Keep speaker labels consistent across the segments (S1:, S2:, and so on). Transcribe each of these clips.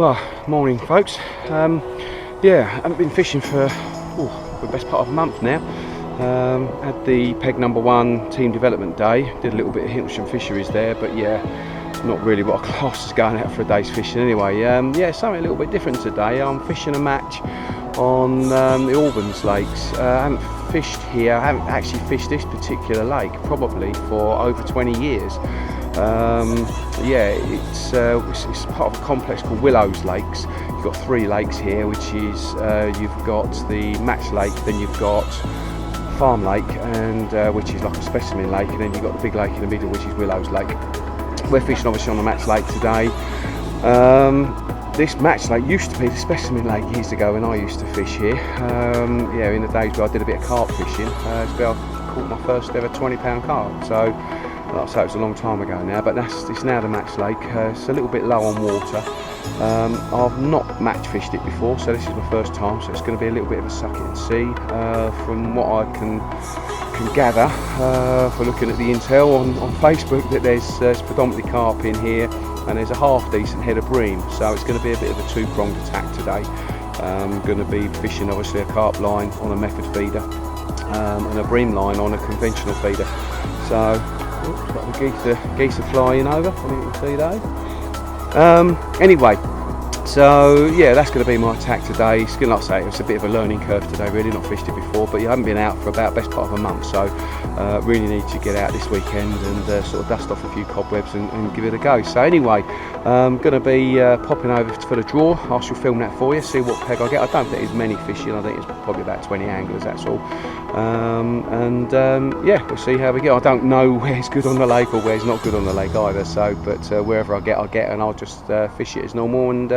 S1: Well, morning folks. Yeah, I haven't been fishing for the best part of a month now. Had the peg number 1 team development day, did a little bit of Hintlesham fisheries there, but yeah, not really what I class as going out for a day's fishing anyway. Yeah, something a little bit different today. I'm fishing a match on the Albans Lakes. I haven't fished here, I haven't actually fished this particular lake probably for over 20 years. Yeah, it's part of a complex called Willows Lakes. You've got 3 lakes here, which is you've got the Match Lake, then you've got Farm Lake, and which is like a specimen lake, and then you've got the big lake in the middle, which is Willows Lake. We're fishing obviously on the Match Lake today. This Match Lake used to be the specimen lake years ago when I used to fish here. Yeah, in the days where I did a bit of carp fishing. It's where I caught my first ever 20-pound carp. So, like I say, it was a long time ago now, but it's now the Match Lake. It's a little bit low on water. I've not match fished it before, so this is my first time, so it's going to be a little bit of a suck it and see. From what I can gather, for looking at the intel on Facebook, that there's predominantly carp in here, and there's a half decent head of bream, so it's going to be a bit of a two-pronged attack today. I'm going to be fishing obviously a carp line on a method feeder, and a bream line on a conventional feeder. So got the geese are flying over, I think you can see those. Anyway, so yeah, that's going to be my attack today. It's going to, like I say, it's a bit of a learning curve today, really, not fished it before, but you haven't been out for about best part of a month, so really need to get out this weekend and sort of dust off a few cobwebs and give it a go. So anyway, I'm going to be popping over for the draw. I shall film that for you, see what peg I get. I don't think there's many fishing, I think it's probably about 20 anglers, that's all. Yeah, we'll see how we get. I don't know where's good on the lake or where's not good on the lake either, so but wherever I get, and I'll just fish it as normal, and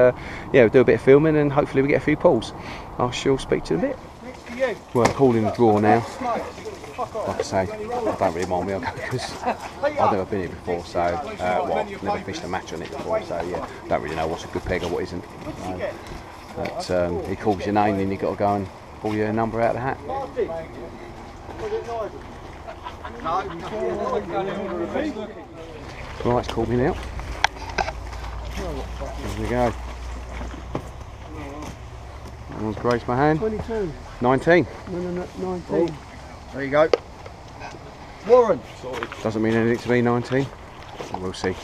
S1: yeah, we'll do a bit of filming and hopefully we get a few pulls. I shall speak to you in a bit. Well, calling the draw now. Like I say, I don't really mind where I go because I've never been here before, so well, I've never fished a match on it before, so yeah, don't really know what's a good peg or what isn't. But he calls your name, then you've got to go and pull your number out of the hat. Right, it's called me now. There we go. I'll grace my hand. 22. 19. No, 19. Oh, there you go. Warren. Doesn't mean anything to me, 19. We'll see.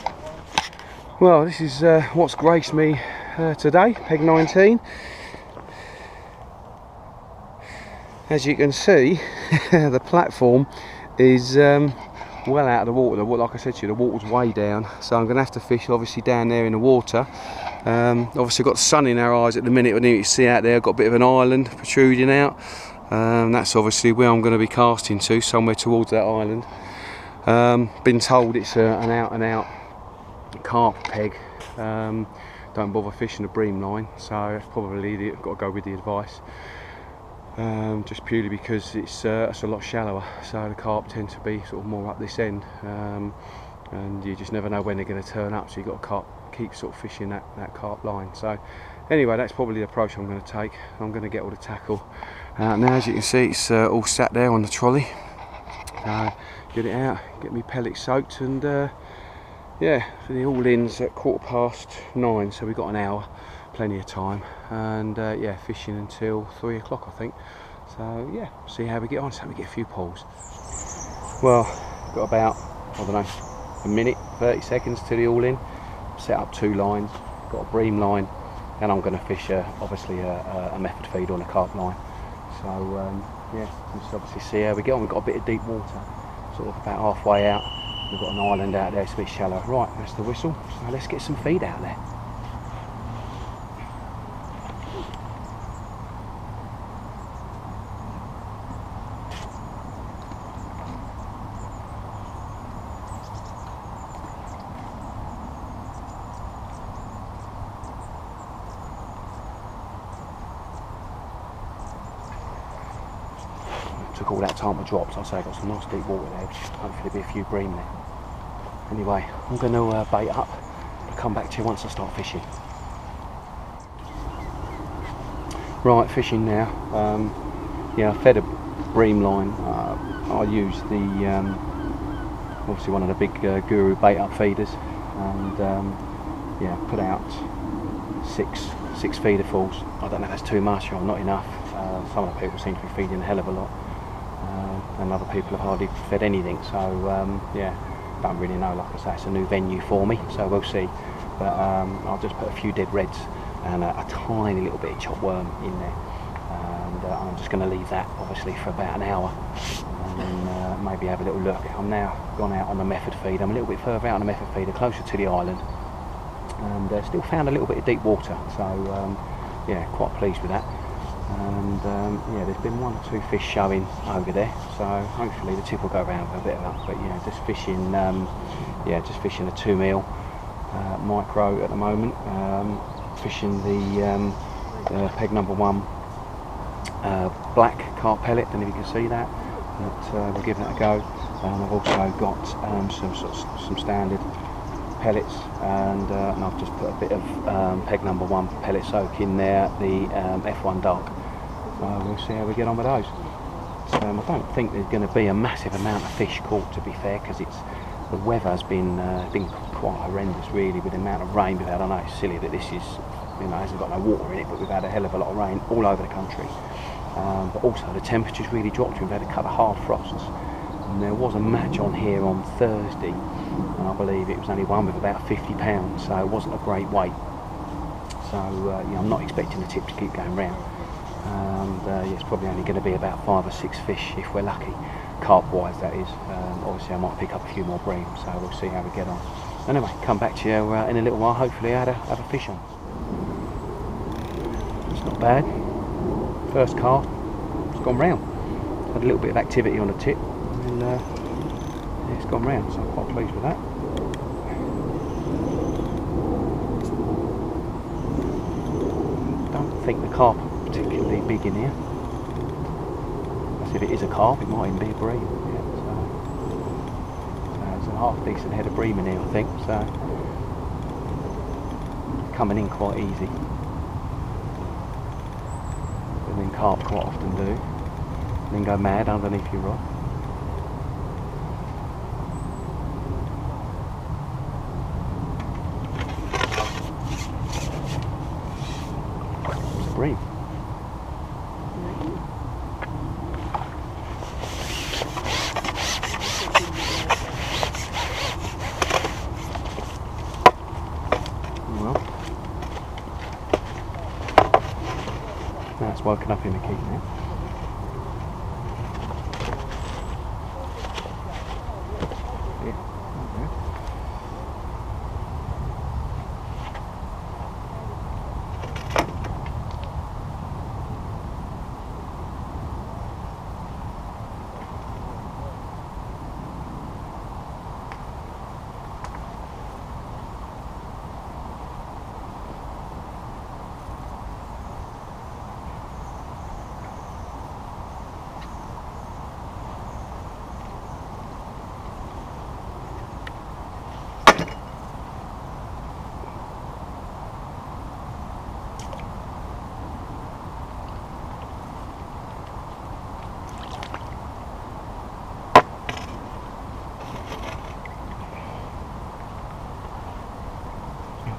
S1: Well, this is what's graced me today, peg 19. As you can see, the platform is well out of the water. Like I said to you, the water's way down, so I'm going to have to fish obviously down there in the water. Obviously got the sun in our eyes at the minute. I need to see out there, I've got a bit of an island protruding out. That's obviously where I'm going to be casting to, somewhere towards that island. Been told it's an out and out carp peg. Don't bother fishing a bream line, so that's probably got to go with the advice. Just purely because it's a lot shallower, so the carp tend to be sort of more up this end, and you just never know when they're going to turn up, so you've got to keep sort of fishing that carp line. So anyway, that's probably the approach I'm going to take. I'm going to get all the tackle out now. As you can see, it's all sat there on the trolley. Get it out, get me pellets soaked, and yeah, for the all-ins at 9:15, so we've got an hour, plenty of time, and yeah, fishing until 3 o'clock I think. So yeah, see how we get on, so we get a few pulls. Well, got about, I don't know, a minute, 30 seconds to the all-in. Set up 2 lines, got a bream line, and I'm going to fish obviously a method feed on a carp line. So yeah, let's obviously see how we get on. We've got a bit of deep water, sort of about halfway out. We've got an island out there, it's a bit shallow. Right, that's the whistle, so let's get some feed out there. Took all that time to drop, so I'll say I got some nice deep water there, which hopefully be a few bream there. Anyway, I'm going to bait up. I'll come back to you once I start fishing. Right, fishing now. Yeah, I fed a bream line. I used the obviously one of the big Guru bait up feeders, and yeah, put out six feederfuls. I don't know if that's too much or not enough. Some of the people seem to be feeding a hell of a lot, and other people have hardly fed anything. So yeah, don't really know. Like I say, it's a new venue for me, so we'll see. But I'll just put a few dead reds and a tiny little bit of chopped worm in there, and I'm just going to leave that obviously for about an hour, and then maybe have a little look. I'm now gone out on the method feed. I'm a little bit further out on the method feeder, closer to the island, and still found a little bit of deep water. So yeah, quite pleased with that. And yeah, there's been 1 or 2 fish showing over there, so hopefully the tip will go around with a bit of luck. But yeah, just fishing a 2 mil micro at the moment. Fishing the peg number 1 black carp pellet. Don't know if you can see that, but we'll give that a go. I've also got some standard pellets, and I've just put a bit of peg number 1 pellet soak in there, the F1 dark. So we'll see how we get on with those. So I don't think there's going to be a massive amount of fish caught, to be fair, because the weather's been quite horrendous really, with the amount of rain we've had. I know it's silly that this is, you know, hasn't got no water in it, but we've had a hell of a lot of rain all over the country. But also the temperature's really dropped. We've had a couple of hard frosts, and there was a match on here on Thursday, and I believe it was only one with about 50 pounds, so it wasn't a great weight. So yeah, I'm not expecting the tip to keep going round, and yeah, it's probably only going to be about 5 or 6 fish if we're lucky, carp wise that is. Obviously I might pick up a few more bream, so we'll see how we get on. Anyway, come back to you in a little while. Hopefully I have a fish on. It's not bad. First carp, it's gone round. Had a little bit of activity on the tip, and yeah, it's gone round, so I'm quite pleased with that. Don't think the carp are particularly big in here. If it is a carp, it might even be a bream. Yeah, so there's a half decent head of bream in here, I think. So coming in quite easy. And then carp quite often do. And then go mad underneath your rod. It's a bream. Now it's woken up in the keep now. Yeah, okay.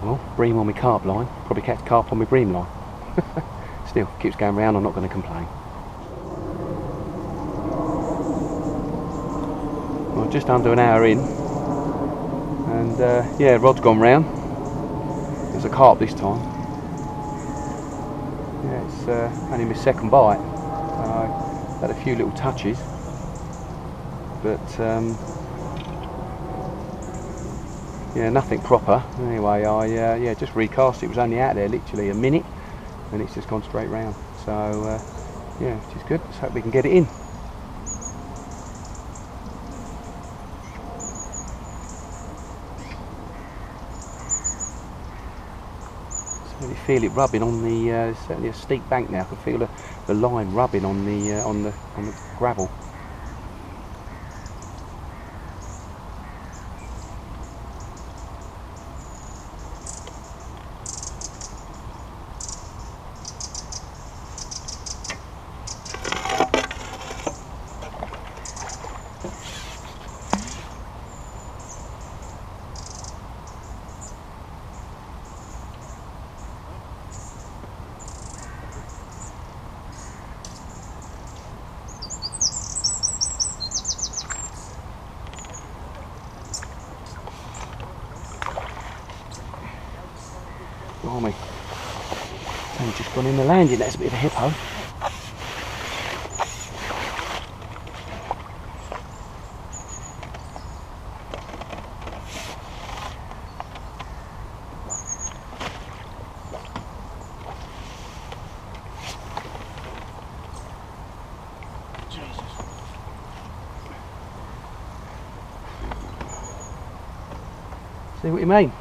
S1: Well, bream on my carp line, probably catch carp on my bream line. Still, keeps going round, I'm not going to complain. Well, just under an hour in, and yeah, rod's gone round. There's a carp this time. Yeah, it's only my second bite. So had a few little touches, but yeah, nothing proper. Anyway, I yeah, just recast it. It was only out there literally a minute, and it's just gone straight round. So yeah, which is good. Let's hope we can get it in. Certainly feel it rubbing on the certainly a steep bank now. I can feel the line rubbing on the gravel. Gone in the landing, that's a bit of a hippo. See what you mean?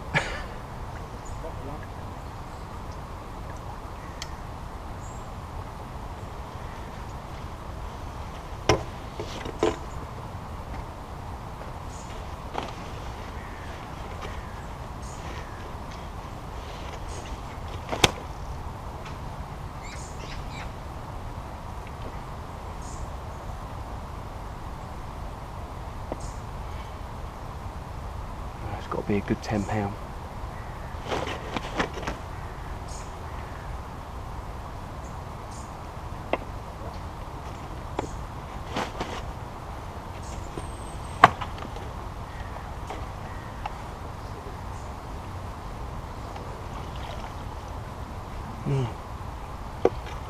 S1: It's got to be a good £10.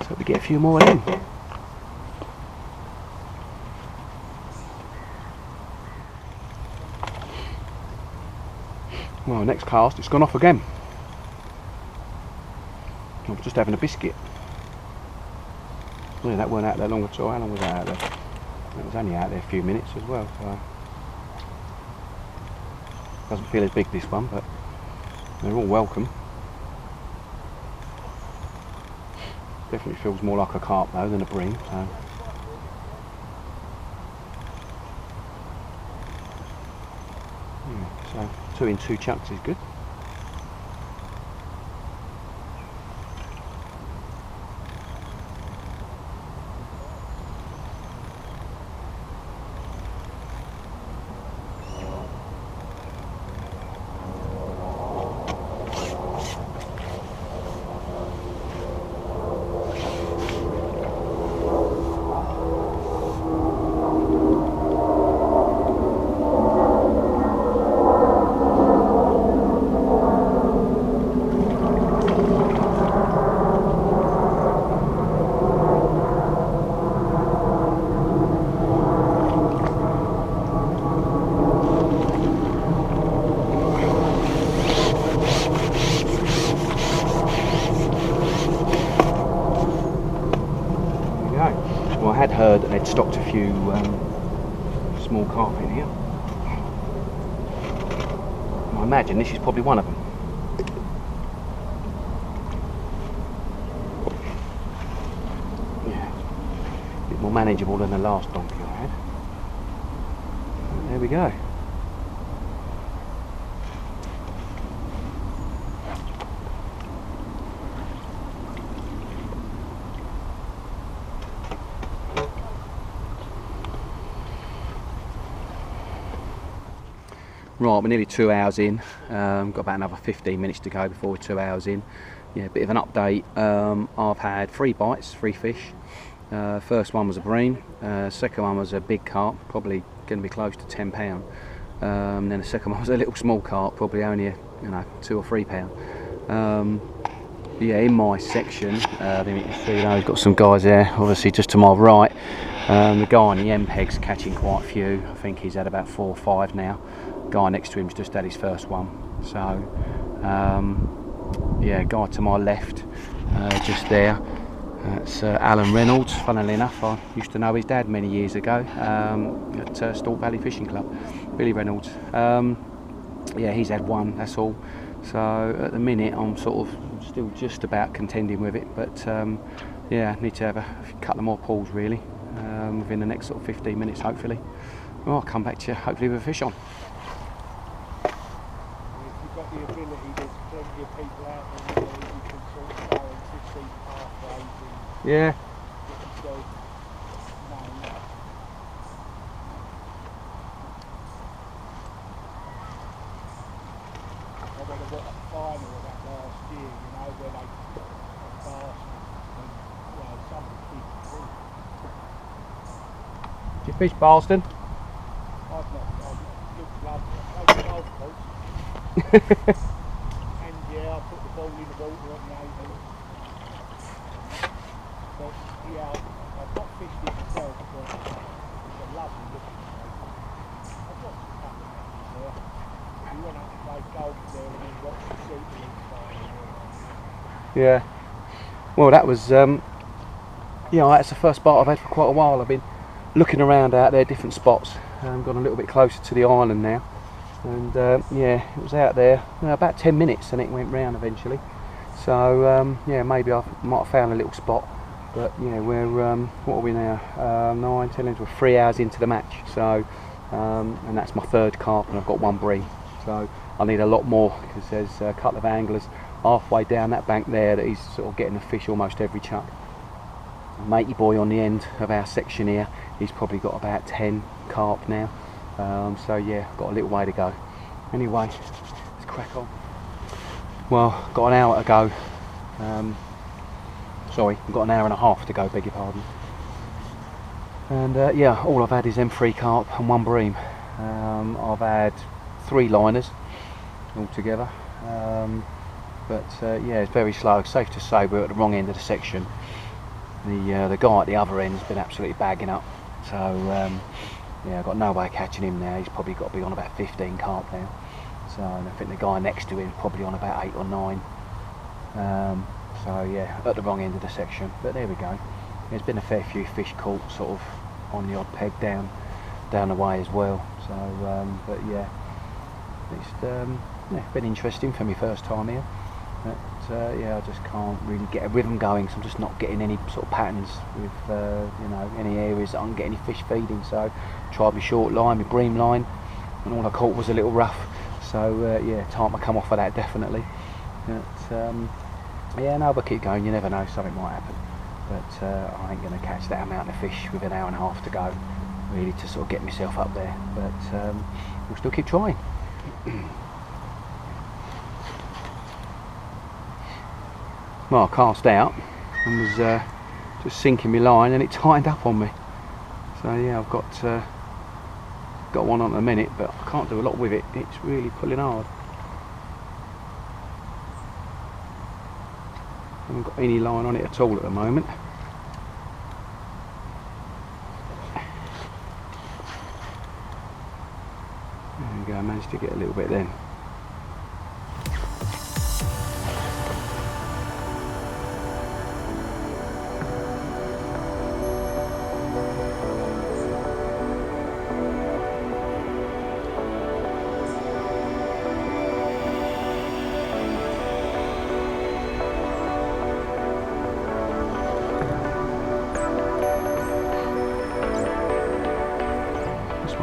S1: So we get a few more in. Well, next cast, it's gone off again. I was just having a biscuit. Yeah, that weren't out there long at all. How long was that out there? It was only out there a few minutes as well. So doesn't feel as big, this one, but they're all welcome. Definitely feels more like a carp though than a bream. So 2 in 2 chunks is good. Well, I had heard that they'd stocked a few small carp in here. I imagine this is probably one of them. Yeah, a bit more manageable than the last donkey I had. There we go. Right, we're nearly 2 hours in. Got about another 15 minutes to go before we're 2 hours in. Yeah, a bit of an update. I've had 3 bites, 3 fish. First one was a bream. Second one was a big carp, probably going to be close to £10. Then the second one was a little small carp, probably only £2 or £3. Yeah, in my section, then you can see he's got some guys there, obviously just to my right. The guy on the MPEG's catching quite a few. I think he's had about 4 or 5 now. Guy next to him's just had his first one. So yeah, guy to my left, just there, it's Alan Reynolds. Funnily enough, I used to know his dad many years ago at Stork Valley Fishing Club, Billy Reynolds. Yeah, he's had 1, that's all. So at the minute I'm sort of still just about contending with it, but yeah, need to have a couple more pulls really within the next sort of 15 minutes hopefully. Well, I'll come back to you hopefully with a fish on.
S2: Got the ability, there's plenty of people out there you can sort of go and see pathways and
S1: Yeah.
S2: get yourself known. I wonder what a final of that last year, where they fast and some of the kids do.
S1: Did you fish Boston?
S2: I've looked lovely. I played the golf course. And yeah, I put the ball in the water on the 18th. But yeah, I've not fished it myself, but it's a lovely looking place. I've got a couple of memories there. We went up and played golf there and then watched the Super League final.
S1: Yeah. Well, that was yeah, that's the first bite I've had for quite a while. I've been looking around out there, different spots. Gone a little bit closer to the island now, and yeah, it was out there about 10 minutes, and it went round eventually. So yeah, maybe I might have found a little spot. But yeah, we're what are we now? 9, 10, 11, we're 3 hours into the match. So and that's my third carp, and I've got one bream. So I need a lot more, because there's a couple of anglers halfway down that bank there that he's sort of getting a fish almost every chuck. Matey boy on the end of our section here, he's probably got about 10 carp now. So yeah, got a little way to go. Anyway, let's crack on. Well, got an hour to go. Sorry, I've got an hour and a half to go, beg your pardon. And yeah, all I've had is them 3 carp and 1 bream. I've had 3 liners altogether. But yeah, it's very slow. Safe to say we're at the wrong end of the section. The guy at the other end's been absolutely bagging up. So yeah, I've got no way of catching him now. He's probably got to be on about 15 carp now. So and I think the guy next to him is probably on about 8 or 9. So yeah, at the wrong end of the section. But there we go. There's been a fair few fish caught sort of on the odd peg down the way as well. So but yeah, it's yeah, been interesting for me first time here. But yeah, I just can't really get a rhythm going, so I'm just not getting any sort of patterns with you know, any areas that I can get any fish feeding. So tried my short line, my bream line, and all I caught was a little rough. So yeah, time to come off of that definitely. But yeah, no, but keep going. You never know, something might happen. But I ain't going to catch that amount of fish with an hour and a half to go, really, to sort of get myself up there. But we'll still keep trying. Well, I cast out and was just sinking my line, and it tightened up on me. So yeah, I've got one on at the minute, but I can't do a lot with it. It's really pulling hard. I haven't got any line on it at all at the moment. There we go, I managed to get a little bit then.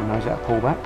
S1: Knows how to pull back.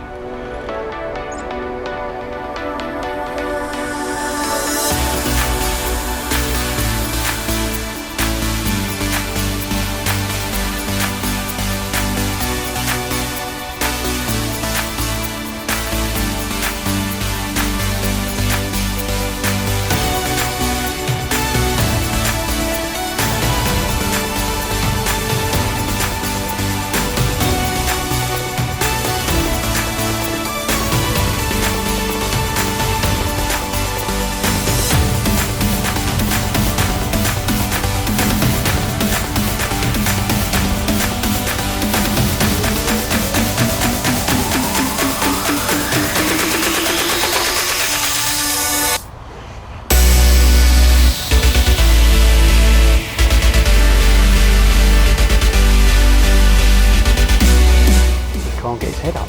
S1: Can't get his head up.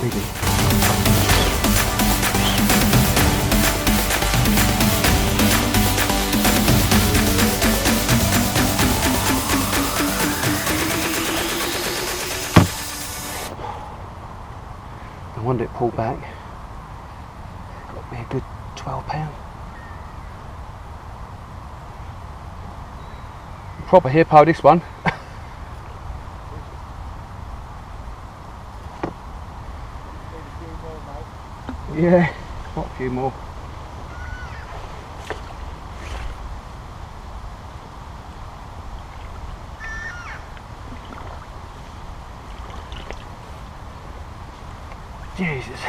S1: biggie. No wonder it pulled back. Got to be a good 12 pound. Proper hippo, this one. Yeah, quite a few more. Jesus.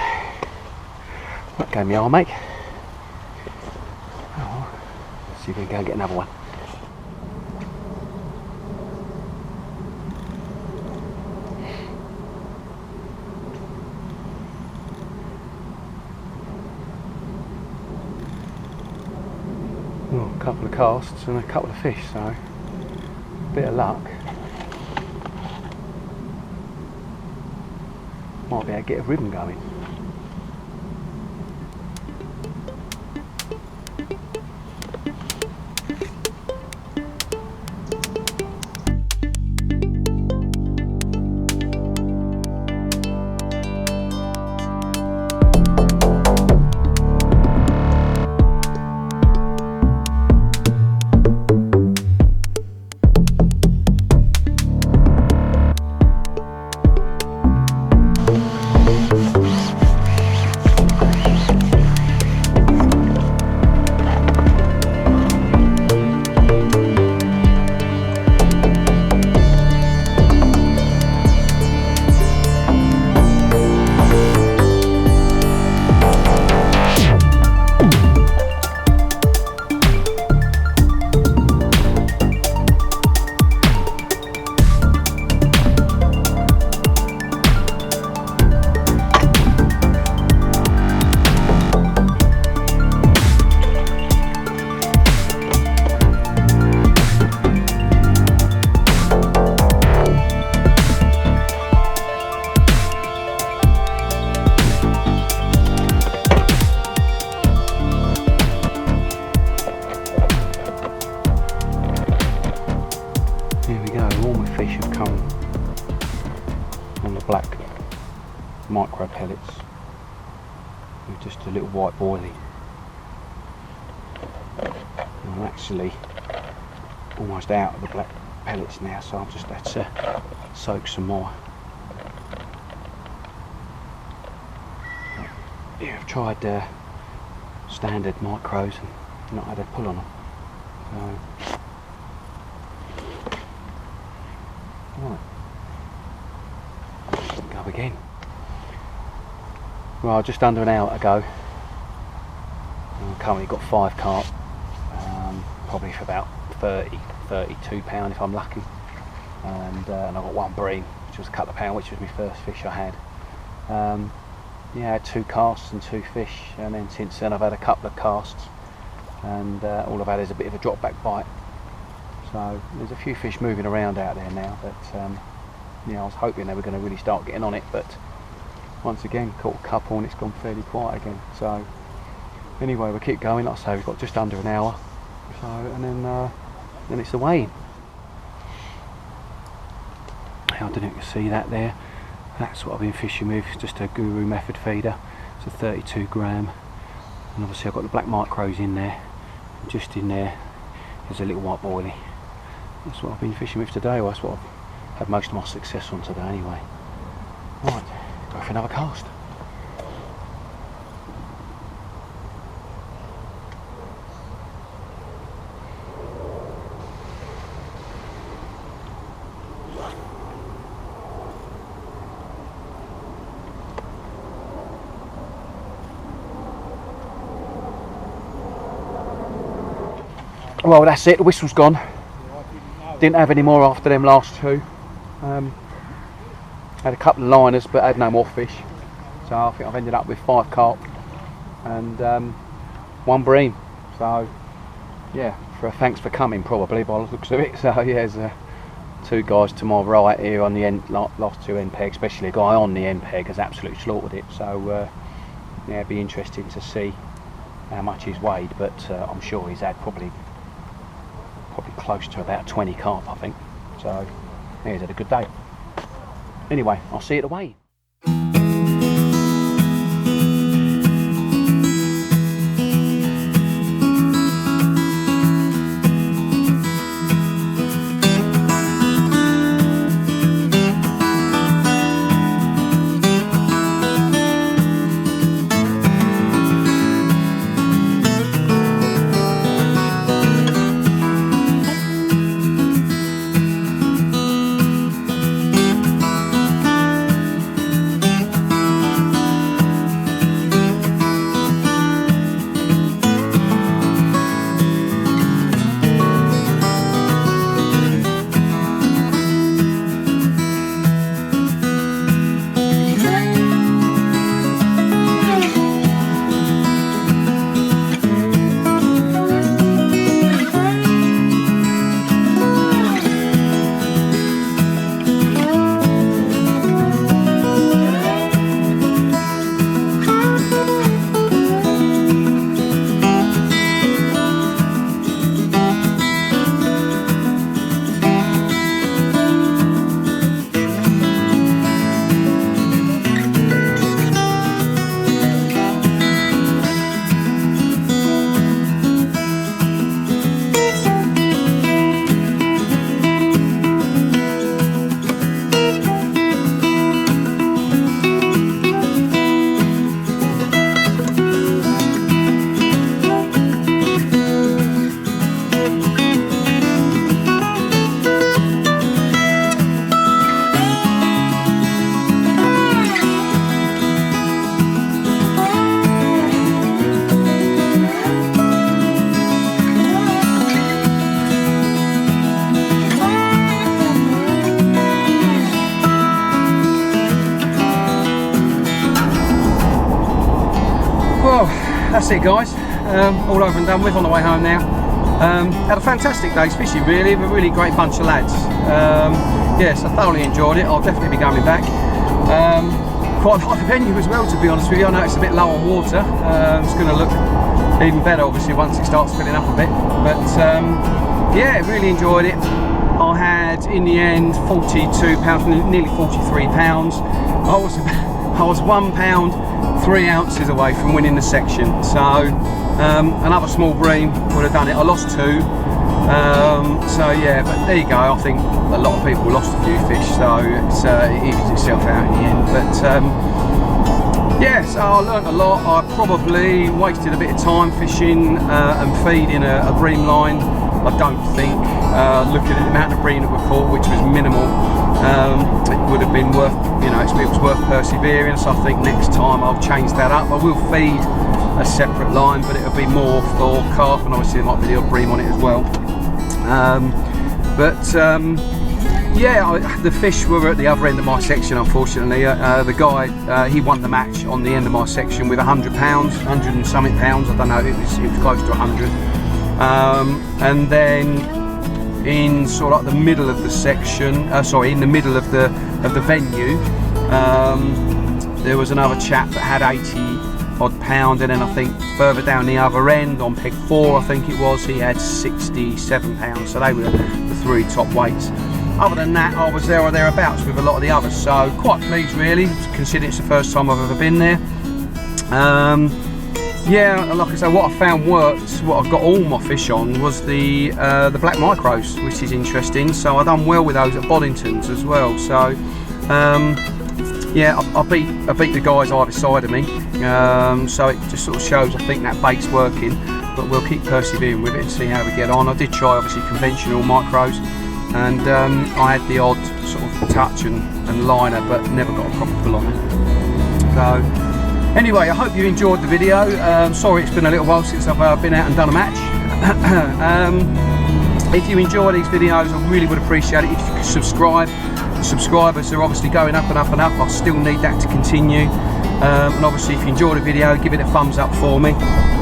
S1: That gave me arm, mate. Oh, let's see if we can go and get another one. Well, a couple of casts and a couple of fish, so a bit of luck. Might be able to get a ribbon going. Black micro pellets with just a little white boilie. I'm actually almost out of the black pellets now, so I've just had to soak some more. Yeah, I've tried standard micros and not had a pull on them. So, right. Go again. Well, just under an hour ago. I've currently got 5 carp, probably for about 32 pound if I'm lucky, and I've got 1 bream, which was a couple of pound, which was my first fish I had. Yeah, I had 2 casts and 2 fish, and then since then I've had a couple of casts, and all I've had is a bit of a drop back bite. So there's a few fish moving around out there now, but yeah, I was hoping they were going to really start getting on it, but once again caught a couple and it's gone fairly quiet again. So anyway, we'll keep going. Like I say, we've got just under an hour, so and then it's away. I don't know if you can see that there. That's what I've been fishing with, just a Guru method feeder. It's a 32 gram, and obviously I've got the black micros in there, and just in there there's a little white boilie. That's what I've been fishing with today, or that's what I've had most of my success on today anyway. Right, go for another cast. Well, that's it, the whistle's gone. Didn't have any more after them last 2. Had a couple of liners but had no more fish, so I think I've ended up with 5 carp and 1 bream. So yeah, for a thanks for coming probably by the looks of it. So yeah, Two guys to my right here on the end, last two end peg, especially a guy on the end peg has absolutely slaughtered it. So yeah, it'd be interesting to see how much he's weighed, but I'm sure he's had probably close to about 20 carp, I think. So yeah, he's had a good day. Anyway, I'll see you at the weigh. Well, that's it guys, all over and done with, on the way home now. Had a fantastic day's fishing really, with a really great bunch of lads. Yes, I thoroughly enjoyed it. I'll definitely be going back. Quite like the venue as well, to be honest with you. I know it's a bit low on water. It's going to look even better obviously once it starts filling up a bit, but yeah, really enjoyed it. I had in the end 42 pounds, nearly 43 pounds. I was 1 pound 3 ounces away from winning the section, so another small bream would have done it. I lost 2, so yeah, but there you go. I think a lot of people lost a few fish, so it evens itself out in the end. But yeah, so I learnt a lot. I probably wasted a bit of time fishing and feeding a bream line. I don't think, looking at the amount of bream that were caught, which was minimal, it would have been worth, you know, it was worth persevering. So I think next time I'll change that up. I will feed a separate line, but it'll be more for carp, and obviously there might be the odd bream on it as well. Yeah, the fish were at the other end of my section, unfortunately. The guy, he won the match on the end of my section with 100 pounds, 100 and something pounds, I don't know, it was close to 100. And then in sort of like the middle of the section, in the middle of the venue, there was another chap that had 80 odd pound, and then I think further down the other end on peg 4, I think it was, he had 67 pounds. So they were the 3 top weights. Other than that, I was there or thereabouts with a lot of the others, so quite pleased really, considering it's the first time I've ever been there. Yeah, like I say, what I found worked, what I've got all my fish on, was the black micros, which is interesting. So I done well with those at Boddington's as well. So yeah, I beat the guys either side of me. So it just sort of shows, I think, that bait's working. But we'll keep persevering with it and see how we get on. I did try obviously conventional micros, and I had the odd sort of touch and liner, but never got a proper pull on it. So anyway, I hope you enjoyed the video. Sorry it's been a little while since I've been out and done a match. If you enjoy these videos, I really would appreciate it if you could subscribe. The subscribers are obviously going up and up and up. I still need that to continue. And obviously if you enjoyed the video, give it a thumbs up for me.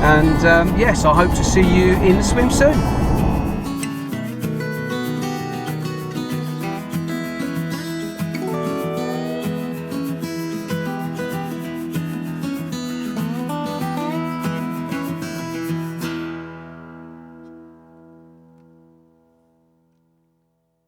S1: And yes, I hope to see you in the swim soon.